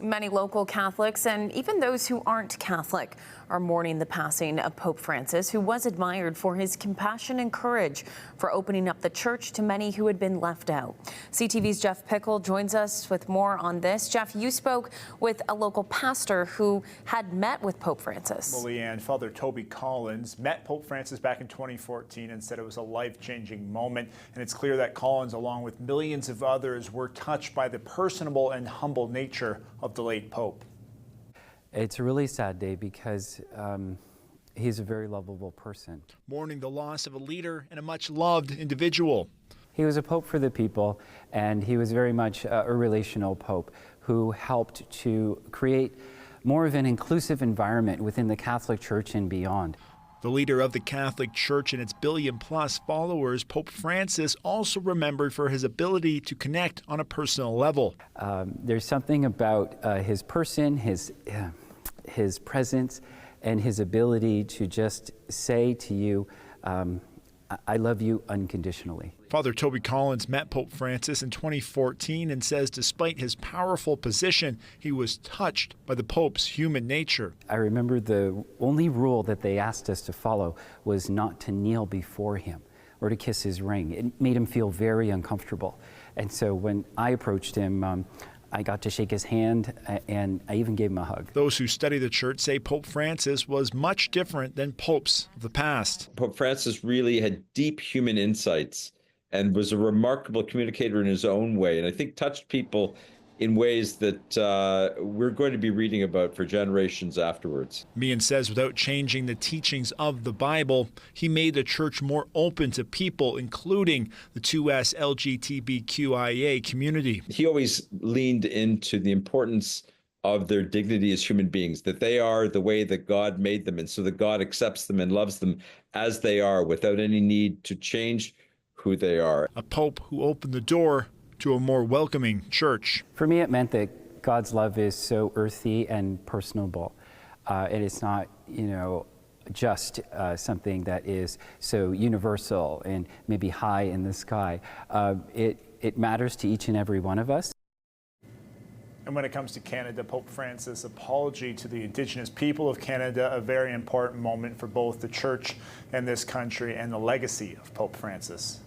Many local Catholics and even those who aren't Catholic are mourning the passing of Pope Francis, who was admired for his compassion and courage for opening up the church to many who had been left out. CTV's Jeff Pickel joins us with more on this. Jeff, you spoke with a local pastor who had met with Pope Francis. Well, Leanne, Father Toby Collins met Pope Francis back in 2014 and said it was a life-changing moment. And it's clear that Collins, along with millions of others, were touched by the personable and humble nature of the late Pope. It's a really sad day because he's a very lovable person. Mourning the loss of a leader and a much-loved individual. He was a pope for the people, and he was very much a relational pope who helped to create more of an inclusive environment within the Catholic Church and beyond. The leader of the Catholic Church and its billion-plus followers, Pope Francis, also remembered for his ability to connect on a personal level. There's something about his person, his presence, and his ability to just say to you, I love you unconditionally. Father Toby Collins met Pope Francis in 2014 and says despite his powerful position, he was touched by the Pope's human nature. I remember the only rule that they asked us to follow was not to kneel before him or to kiss his ring. It made him feel very uncomfortable. And so when I approached him, I got to shake his hand, and I even gave him a hug. Those who study the church say Pope Francis was much different than popes of the past. Pope Francis really had deep human insights and was a remarkable communicator in his own way, and I think touched people in ways that we're going to be reading about for generations afterwards. Meehan says without changing the teachings of the Bible, he made the church more open to people, including the 2S LGBTQIA community. He always leaned into the importance of their dignity as human beings, that they are the way that God made them, and so that God accepts them and loves them as they are without any need to change who they are. A pope who opened the door to a more welcoming church. For me, it meant that God's love is so earthy and personable. And it's not, just something that is so universal and maybe high in the sky. It matters to each and every one of us. And when it comes to Canada, Pope Francis' apology to the Indigenous people of Canada, a very important moment for both the church and this country and the legacy of Pope Francis.